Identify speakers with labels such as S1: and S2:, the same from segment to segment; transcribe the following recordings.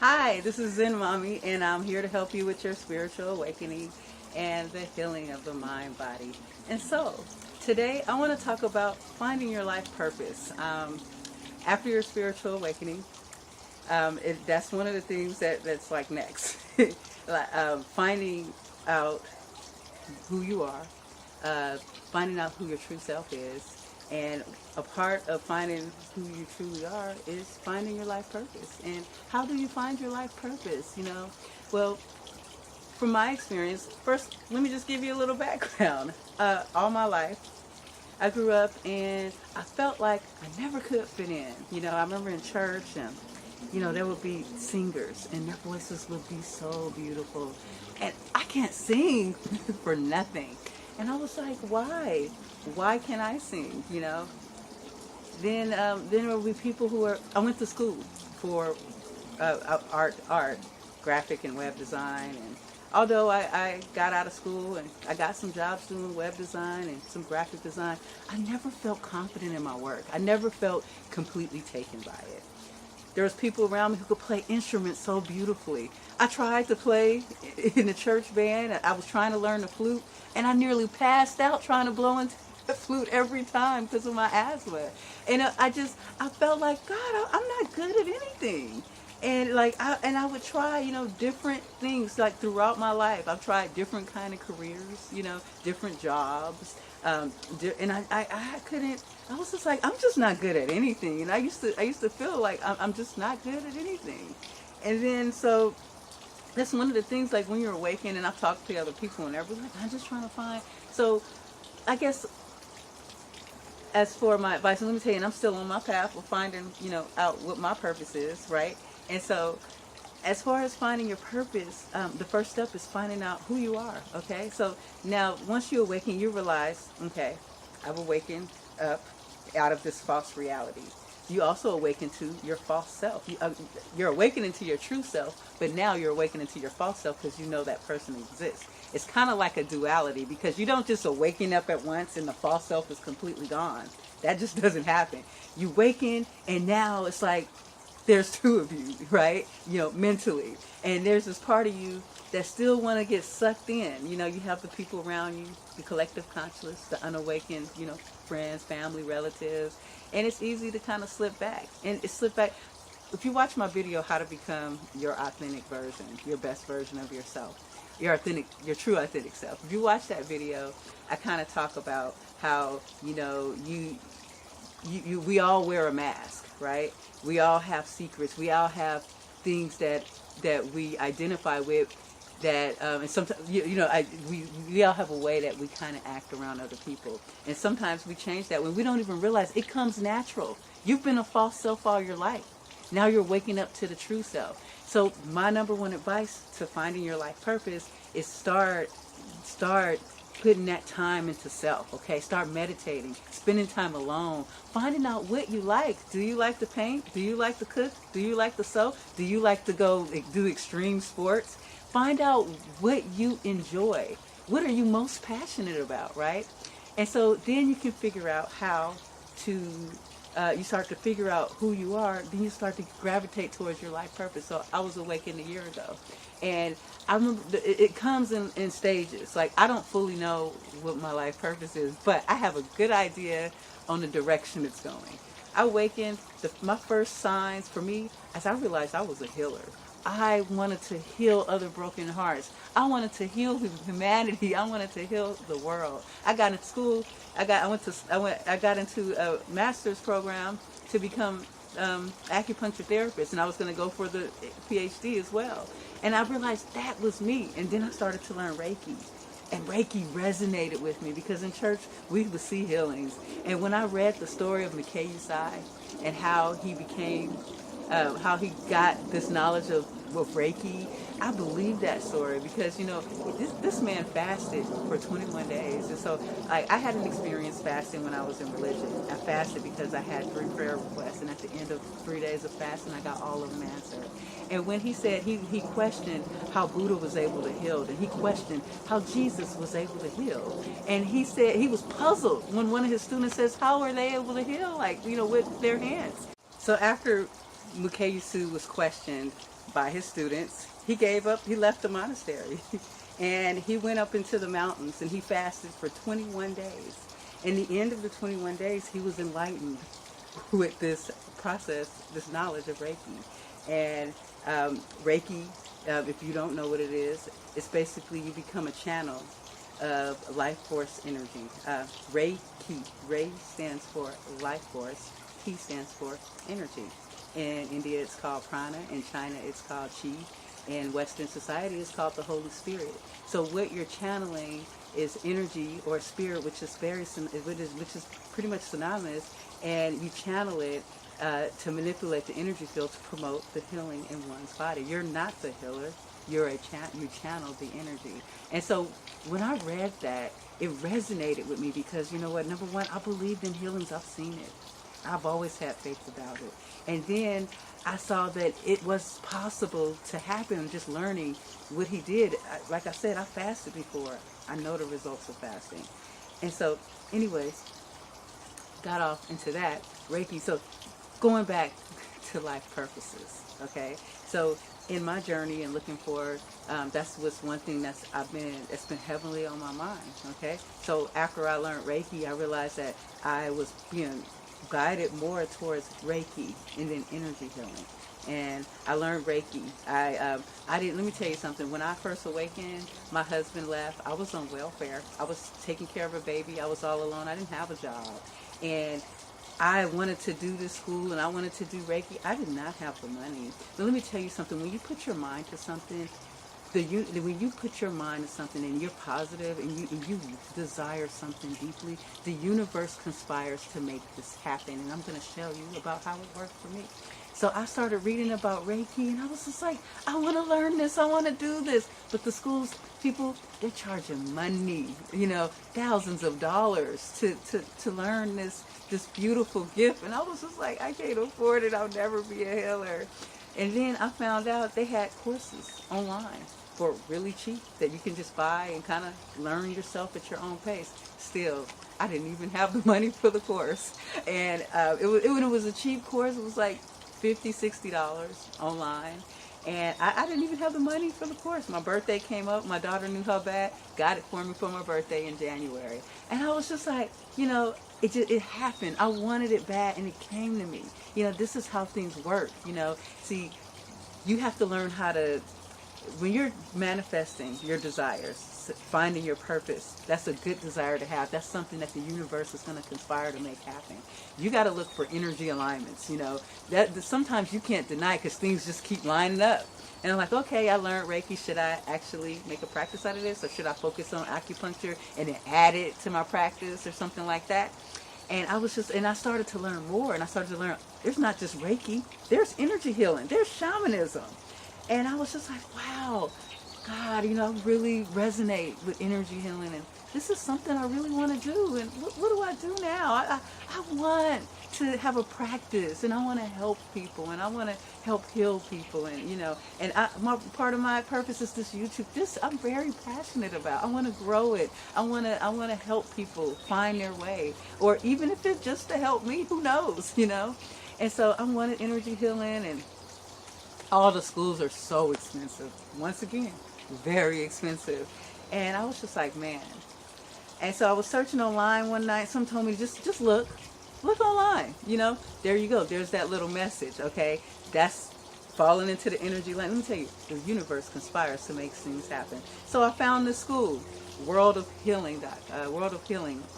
S1: Hi, this is Zen Mommy, and I'm here to help you with your spiritual awakening and the healing of the mind, body, and soul. Today, I want to talk about finding your life purpose. After your spiritual awakening, that's one of the things that's like next. Finding out who you are, finding out who your true self is, and a part of finding who you truly are is finding your life purpose. And how do you find your life purpose? Well, from my experience, first, let me just give you a little background. All my life, I grew up and I felt like I never could fit in. I remember in church and there would be singers and their voices would be so beautiful. And I can't sing for nothing. And I was like, why? Why can't I sing? Then there would be people I went to school for art, graphic and web design. And although I got out of school and I got some jobs doing web design and some graphic design, I never felt confident in my work. I never felt completely taken by it. There was people around me who could play instruments so beautifully. I tried to play in the church band. I was trying to learn the flute, and I nearly passed out trying to blow into the flute every time because of my asthma. And I felt like, God, I'm not good at anything. And I would try, different things like throughout my life. I've tried different kind of careers, different jobs. And I couldn't. I was just like, I'm just not good at anything. And I used to feel like I'm just not good at anything. And then so that's one of the things, like when you're awakened, and I've talked to other people and everyone's like, I'm just trying to find. So I guess as for my advice, let me tell you, and I'm still on my path of finding, out what my purpose is, right? And so as far as finding your purpose, the first step is finding out who you are, okay? So now, once you awaken, you realize, okay, I've awakened up out of this false reality. You also awaken to your false self. You're awakening to your true self, but now you're awakening to your false self because you know that person exists. It's kind of like a duality because you don't just awaken up at once and the false self is completely gone. That just doesn't happen. You awaken and now it's like there's two of you, right? Mentally. And there's this part of you that still want to get sucked in. You have the people around you, the collective conscious, the unawakened, friends, family, relatives. And it's easy to kind of slip back. And it slip back. If you watch my video, How to Become Your Authentic Version, your best version of yourself, your true authentic self. If you watch that video, I kind of talk about how, we all wear a mask, right? We all have secrets. We all have things that we identify with that, and sometimes, we all have a way that we kind of act around other people. And sometimes we change that when we don't even realize it comes natural. You've been a false self all your life. Now you're waking up to the true self. So my number one advice to finding your life purpose is start putting that time into self, okay? Start meditating, spending time alone, finding out what you like. Do you like to paint? Do you like to cook? Do you like to sew? Do you like to go do extreme sports? Find out what you enjoy. What are you most passionate about, right? And so then you can figure out how to, you start to figure out who you are, then you start to gravitate towards your life purpose. So I was awakened a year ago. And I remember it comes in stages. Like, I don't fully know what my life purpose is, but I have a good idea on the direction it's going. I awakened, my first signs for me, as I realized I was a healer. I wanted to heal other broken hearts. I wanted to heal humanity. I wanted to heal the world. I got into school. I got into a master's program to become acupuncture therapist, and I was going to go for the PhD as well. And I realized that was me. And then I started to learn Reiki. And Reiki resonated with me because in church we would see healings. And when I read the story of Nikkei Usai and how he became, how he got this knowledge of Reiki, I believe that story because, this man fasted for 21 days. And so I had an experience fasting when I was in religion. I fasted because I had 3 prayer requests. And at the end of 3 days of fasting, I got all of them answered. And when he said, he questioned how Buddha was able to heal, and he questioned how Jesus was able to heal. And he said he was puzzled when one of his students says, how are they able to heal, with their hands? So after Mukesu was questioned by his students, he gave up, he left the monastery. And he went up into the mountains and he fasted for 21 days. In the end of the 21 days, he was enlightened with this process, this knowledge of Reiki. And Reiki, if you don't know what it is, it's basically you become a channel of life force energy. Reiki, Rei stands for life force, Ki stands for energy. In India, it's called prana. In China, it's called chi. In Western society, it's called the Holy Spirit. So what you're channeling is energy or spirit, which is which is pretty much synonymous, and you channel it to manipulate the energy field to promote the healing in one's body. You're not the healer. You channel the energy. And so when I read that, it resonated with me because, you know what, number one, I believed in healings. I've seen it. I've always had faith about it. And then I saw that it was possible to happen, just learning what he did. Like I said, I fasted before. I know the results of fasting. And so, anyways, got off into that. Reiki. So, going back to life purposes, okay? So, in my journey and looking for, that's what's one thing that's been heavily on my mind, okay? So, after I learned Reiki, I realized that I was being guided more towards Reiki and then energy healing. And I learned Reiki. Let me tell you something. When I first awakened, my husband left. I was on welfare. I was taking care of a baby. I was all alone. I didn't have a job. And I wanted to do this school and I wanted to do Reiki. I did not have the money. But let me tell you something. When you put your mind to something, when you put your mind to something and you're positive and you desire something deeply, the universe conspires to make this happen. And I'm going to show you about how it worked for me. So I started reading about Reiki and I was just like, I want to learn this. I want to do this. But the schools, people, they're charging money, thousands of dollars to learn this beautiful gift. And I was just like, I can't afford it. I'll never be a healer. And then I found out they had courses online for really cheap that you can just buy and kind of learn yourself at your own pace. Still, I didn't even have the money for the course. And it was a cheap course. It was like $50, $60 online. And I didn't even have the money for the course. My birthday came up. My daughter knew her bad, got it for me for my birthday in January. And I was just like, it happened. I wanted it bad and it came to me. This is how things work. See, you have to learn how to, when you're manifesting your desires, finding your purpose, that's a good desire to have. That's something that the universe is going to conspire to make happen. You got to look for energy alignments, that sometimes you can't deny because things just keep lining up. And I'm like, okay, I learned Reiki. Should I actually make a practice out of this? Or should I focus on acupuncture and then add it to my practice or something like that? And I started to learn more. And I started to learn, there's not just Reiki. There's energy healing. There's shamanism. And I was just like, wow, God, I really resonate with energy healing. And this is something I really want to do. And what do I do now? I want to have a practice, and I want to help people, and I want to help heal people, and part of my purpose is this YouTube. This I'm very passionate about. I want to grow it. I want to help people find their way, or even if it's just to help me, who knows, And so I wanted energy healing, and all the schools are so expensive. Once again, very expensive, and I was just like, man. And so I was searching online one night. Someone told me, just look online, there you go. There's that little message, okay? That's falling into the energy line. Let me tell you, the universe conspires to make things happen. So I found the school, World of Healing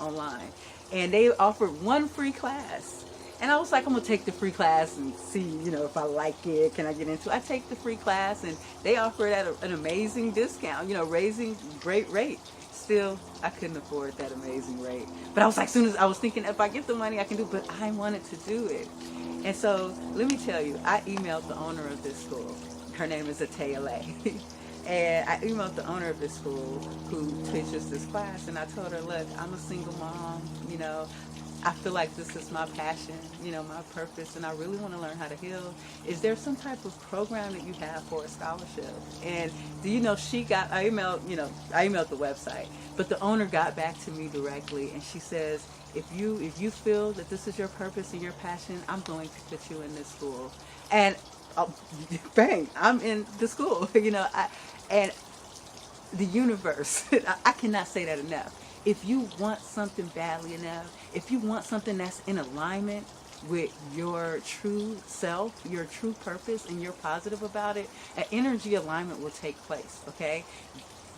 S1: online. And they offered one free class. And I was like, I'm going to take the free class and see, if I like it, can I get into it? I take the free class, and they offer it at an amazing discount, raising great rate. Still, I couldn't afford that amazing rate. But I was like, soon as I was thinking, if I get the money, I can do it. But I wanted to do it. And so, let me tell you, I emailed the owner of this school. Her name is Atayale. And I emailed the owner of this school who teaches this class. And I told her, look, I'm a single mom, I feel like this is my passion, my purpose, and I really want to learn how to heal. Is there some type of program that you have for a scholarship? And do you know, I emailed the website, but the owner got back to me directly, and she says, if you feel that this is your purpose and your passion, I'm going to put you in this school. And oh, bang, I'm in the school. And the universe, I cannot say that enough. If you want something badly enough, if you want something that's in alignment with your true self, your true purpose, and you're positive about it, an energy alignment will take place, okay?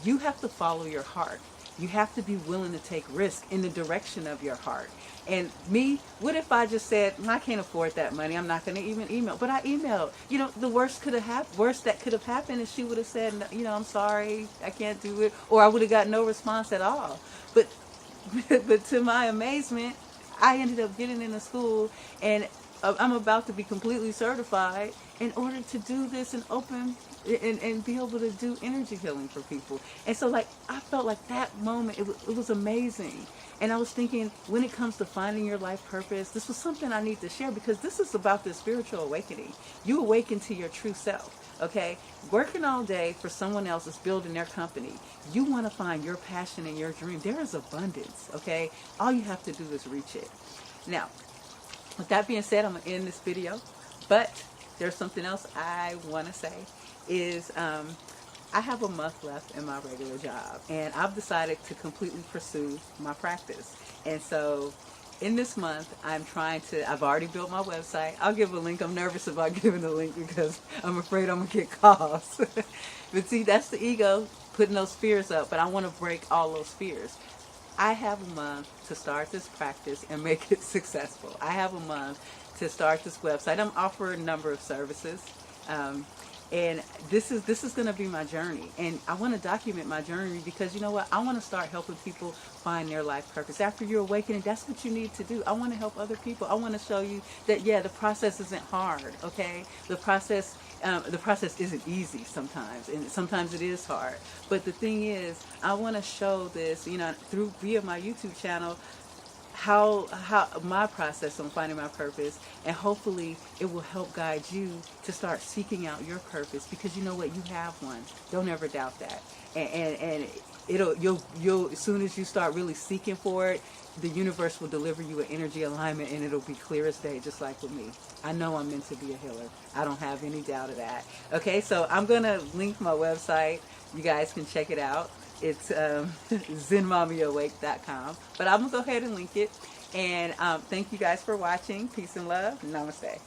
S1: You have to follow your heart. You have to be willing to take risk in the direction of your heart. And me, what if I just said, I can't afford that money, I'm not going to even email. But I emailed. The worst that could have happened is she would have said, I'm sorry, I can't do it. Or I would have got no response at all. But but to my amazement, I ended up getting into school, and I'm about to be completely certified in order to do this and open and be able to do energy healing for people. And so, like, I felt like that moment, it was amazing. And I was thinking, when it comes to finding your life purpose, this was something I need to share, because this is about the spiritual awakening. You awaken to your true self. Okay, working all day for someone else is building their company. You want to find your passion and your dream. There is abundance. Okay, all you have to do is reach it. Now, with that being said, I'm going to end this video, but there's something else I want to say is I have a month left in my regular job, and I've decided to completely pursue my practice. And so in this month, I've already built my website. I'll give a link. I'm nervous about giving a link because I'm afraid I'm going to get calls. But see, that's the ego putting those fears up, but I want to break all those fears. I have a month to start this practice and make it successful. I have a month to start this website. I'm offering a number of services. And this is going to be my journey. And I want to document my journey because, you know what? I want to start helping people find their life purpose. After you're awakening, that's what you need to do. I want to help other people. I want to show you that, yeah, the process isn't hard, okay? The process isn't easy sometimes, and sometimes it is hard. But the thing is, I want to show this, via my YouTube channel, how my process on finding my purpose, and hopefully it will help guide you to start seeking out your purpose, because you know what, you have one. Don't ever doubt that. And you'll as soon as you start really seeking for it, the universe will deliver you an energy alignment, and it'll be clear as day, just like with me. I know I'm meant to be a healer. I don't have any doubt of that. Okay, so I'm gonna link my website. You guys can check it out. It's ZenMommyAwake.com. But I'm going to go ahead and link it. And thank you guys for watching. Peace and love. Namaste.